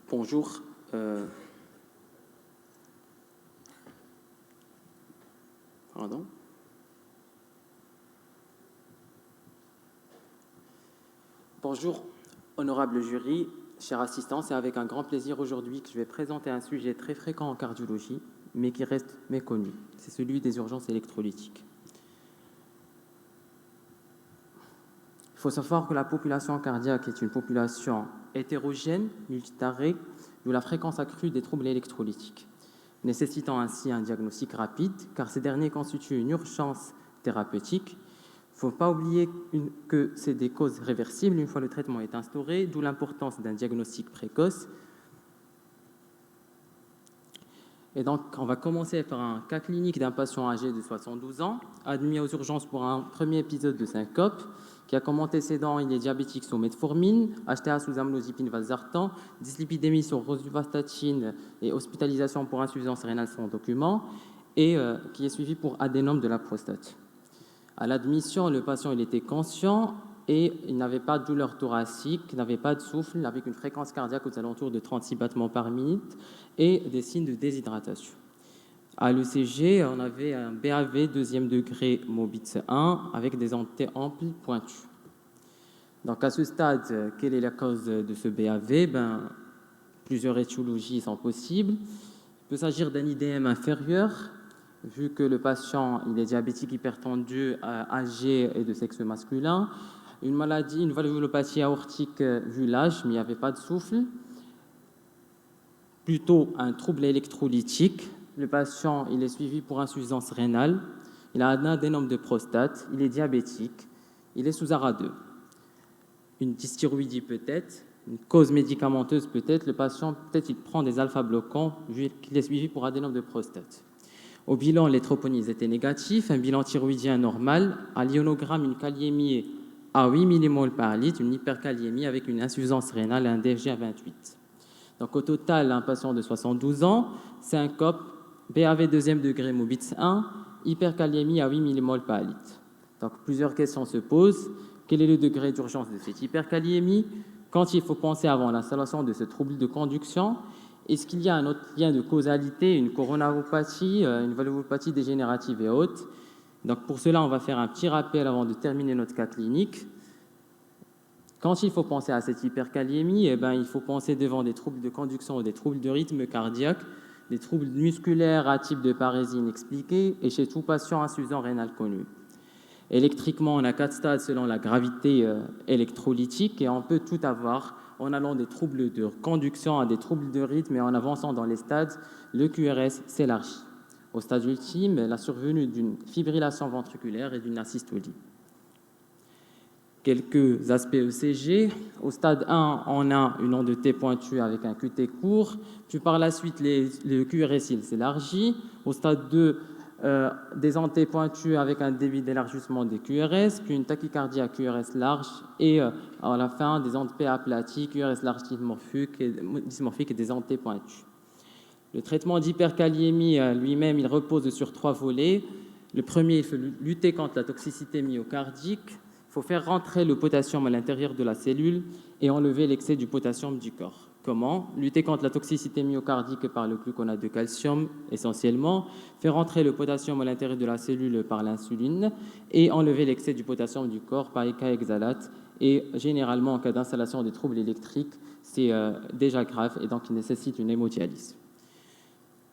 Bonjour. Pardon. Bonjour, honorable jury, chers assistants. C'est avec un grand plaisir aujourd'hui que je vais présenter un sujet très fréquent en cardiologie, mais qui reste méconnu. C'est celui des urgences électrolytiques. Il faut savoir que la population cardiaque est une population hétérogène, multitarée, d'où la fréquence accrue des troubles électrolytiques, nécessitant ainsi un diagnostic rapide, car ces derniers constituent une urgence thérapeutique. Il ne faut pas oublier que c'est des causes réversibles une fois le traitement est instauré, d'où l'importance d'un diagnostic précoce. Et donc, on va commencer par un cas clinique d'un patient âgé de 72 ans, admis aux urgences pour un premier épisode de syncope, qui a comme antécédent, il est diabétique sous metformine, HTA sous amlodipine valsartan, dyslipidémie sur rosuvastatine et hospitalisation pour insuffisance rénale sans document, et qui est suivi pour adénome de la prostate. À l'admission, le patient il était conscient et il n'avait pas de douleur thoracique, il n'avait pas de souffle, avec une fréquence cardiaque aux alentours de 36 battements par minute et des signes de déshydratation. À l'ECG, on avait un BAV deuxième degré MOBITS 1 avec des antéamples pointus. Donc à ce stade, quelle est la cause de ce BAV? Plusieurs étiologies sont possibles. Il peut s'agir d'un IDM inférieur, vu que le patient il est diabétique hypertendu, âgé et de sexe masculin. Une maladie, une valvulopathie aortique vu l'âge, mais il n'y avait pas de souffle. Plutôt un trouble électrolytique. Le patient il est suivi pour insuffisance rénale. Il a un adénome de prostate. Il est diabétique. Il est sous ARA2. Une dysthyroïdie peut-être. Une cause médicamenteuse peut-être. Le patient, peut-être, il prend des alpha-bloquants vu qu'il est suivi pour adénome de prostate. Au bilan, les troponines étaient négatifs, un bilan thyroïdien normal. À l'ionogramme, une kaliémie à 8 mmol par litre, une hyperkaliémie avec une insuffisance rénale et un DFG à 28. Donc au total, un patient de 72 ans, syncope, BAV deuxième degré MOBITS 1, hyperkaliémie à 8 mmol par litre. Donc plusieurs questions se posent. Quel est le degré d'urgence de cette hyperkaliémie? Quand il faut penser avant l'installation de ce trouble de conduction? Est-ce qu'il y a un autre lien de causalité, une coronaropathie, une valvulopathie dégénérative et autres? Donc pour cela, on va faire un petit rappel avant de terminer notre cas clinique. Quand il faut penser à cette hyperkaliémie, il faut penser devant des troubles de conduction ou des troubles de rythme cardiaque, des troubles musculaires à type de parésie inexpliquée et chez tout patient insuffisant rénal connu. Électriquement, on a 4 stades selon la gravité électrolytique et on peut tout avoir en allant des troubles de conduction à des troubles de rythme et en avançant dans les stades, le QRS s'élargit. Au stade ultime, la survenue d'une fibrillation ventriculaire et d'une asystolie. Quelques aspects ECG. Au stade 1, on a une onde T pointue avec un QT court, puis par la suite, le QRS s'élargit. Au stade 2, des ondes T pointues avec un débit d'élargissement des QRS, puis une tachycardie à QRS large et à la fin des ondes P aplaties, QRS large dysmorphique et des ondes T pointues. Le traitement d'hyperkaliémie lui-même, il repose sur 3 volets. Le premier, il faut lutter contre la toxicité myocardique. Il faut faire rentrer le potassium à l'intérieur de la cellule et enlever l'excès du potassium du corps. Comment? Lutter contre la toxicité myocardique par le gluconate de calcium essentiellement, faire rentrer le potassium à l'intérieur de la cellule par l'insuline et enlever l'excès du potassium du corps par éca-hexalate. Et généralement, en cas d'installation des troubles électriques, c'est déjà grave et donc il nécessite une hémodialyse.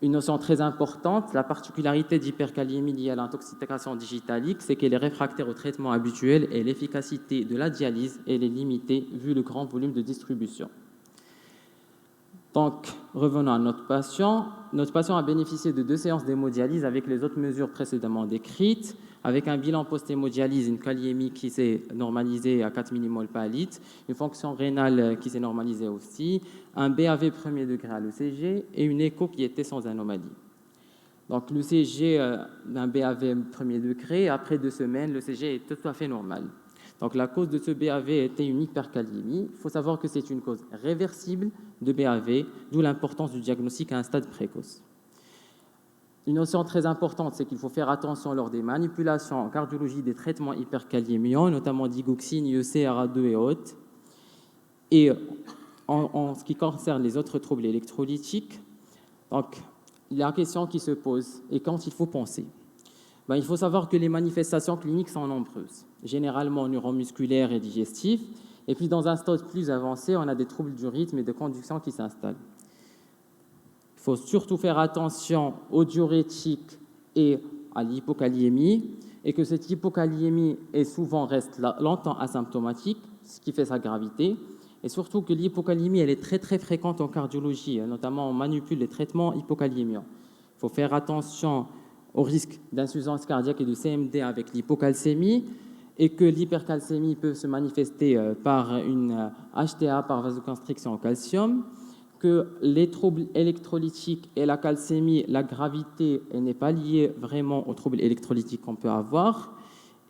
Une notion très importante, la particularité d'hyperkaliémie liée à l'intoxication digitalique, c'est qu'elle est réfractaire au traitement habituel et l'efficacité de la dialyse elle est limitée vu le grand volume de distribution. Donc, revenons à notre patient. Notre patient a bénéficié de 2 séances d'hémodialyse avec les autres mesures précédemment décrites, avec un bilan post-hémodialyse, une kaliémie qui s'est normalisée à 4 mmol par litre, une fonction rénale qui s'est normalisée aussi, un BAV premier degré à l'ECG et une écho qui était sans anomalie. Donc l'ECG d'un BAV premier degré, après 2 semaines, l'ECG est tout à fait normal. Donc la cause de ce BAV était une hyperkaliémie. Il faut savoir que c'est une cause réversible de BAV, d'où l'importance du diagnostic à un stade précoce. Une notion très importante, c'est qu'il faut faire attention lors des manipulations en cardiologie des traitements hyperkaliémiants, notamment digoxine, IEC, ARA2 et autres. Et En ce qui concerne les autres troubles électrolytiques, donc, la question qui se pose est quand il faut penser. Ben, il faut savoir que les manifestations cliniques sont nombreuses, généralement neuromusculaires et digestives, et puis dans un stade plus avancé, on a des troubles du rythme et de conduction qui s'installent. Il faut surtout faire attention aux diurétiques et à l'hypokaliémie, et que cette hypokaliémie reste longtemps asymptomatique, ce qui fait sa gravité, et surtout que l'hypokaliémie, elle est très très fréquente en cardiologie, notamment on manipule les traitements hypokaliémiens. Il faut faire attention au risque d'insuffisance cardiaque et de CMD avec l'hypocalcémie, et que l'hypercalcémie peut se manifester par une HTA, par vasoconstriction au calcium, que les troubles électrolytiques et la calcémie, la gravité n'est pas liée vraiment aux troubles électrolytiques qu'on peut avoir,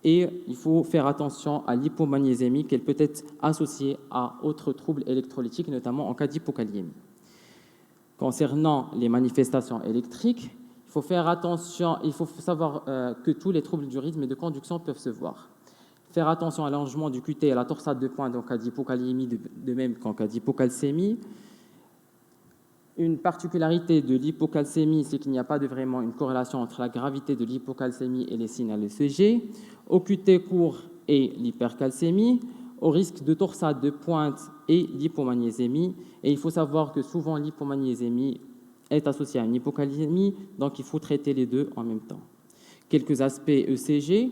et il faut faire attention à l'hypomagnésémie, qu'elle peut être associée à autres troubles électrolytiques, notamment en cas d'hypokaliémie. Concernant les manifestations électriques, il faut faire attention, il faut savoir que tous les troubles du rythme et de conduction peuvent se voir. Faire attention à l'allongement du QT et à la torsade de pointe en cas d'hypokaliémie, de même qu'en cas d'hypocalcémie. Une particularité de l'hypocalcémie, c'est qu'il n'y a pas vraiment une corrélation entre la gravité de l'hypocalcémie et les signes à l'ECG. Au QT court et l'hypercalcémie, au risque de torsade de pointe et l'hypomagnésémie. Et il faut savoir que souvent l'hypomagnésémie est associée à une hypokaliémie, donc il faut traiter les deux en même temps. Quelques aspects ECG.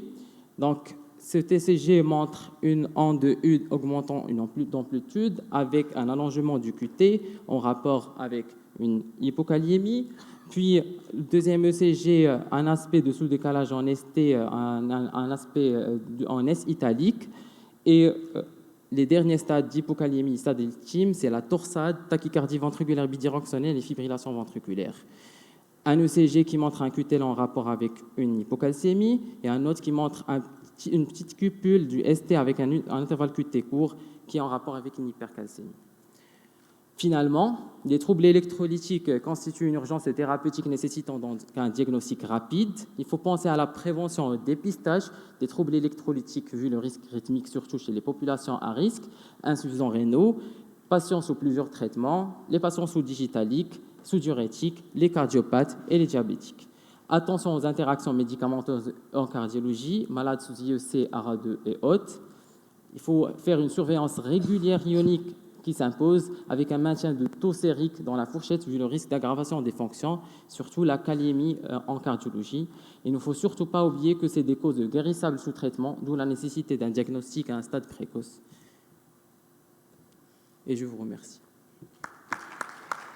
Donc, cet ECG montre une onde U augmentant d'amplitude avec un allongement du QT en rapport avec une hypokaliémie. Puis, le deuxième ECG, un aspect de sous-décalage en ST, un aspect en S italique. Et les derniers stades d'hypokaliémie, stade ultime, c'est la torsade, tachycardie ventriculaire bidirectionnelle et fibrillation ventriculaire. Un ECG qui montre un QT en rapport avec une hypocalcémie et un autre qui montre une petite cupule du ST avec un intervalle QT court qui est en rapport avec une hypercalcémie. Finalement, les troubles électrolytiques constituent une urgence thérapeutique nécessitant donc un diagnostic rapide. Il faut penser à la prévention et au dépistage des troubles électrolytiques vu le risque rythmique, surtout chez les populations à risque, insuffisants rénaux, patients sous plusieurs traitements, les patients sous digitaliques, sous diurétiques, les cardiopathes et les diabétiques. Attention aux interactions médicamenteuses en cardiologie, malades sous IEC, ARA2 et autres. Il faut faire une surveillance régulière ionique qui s'impose avec un maintien de taux sérique dans la fourchette vu le risque d'aggravation des fonctions, surtout la kaliémie en cardiologie. Il ne faut surtout pas oublier que c'est des causes guérissables sous traitement, d'où la nécessité d'un diagnostic à un stade précoce. Et je vous remercie.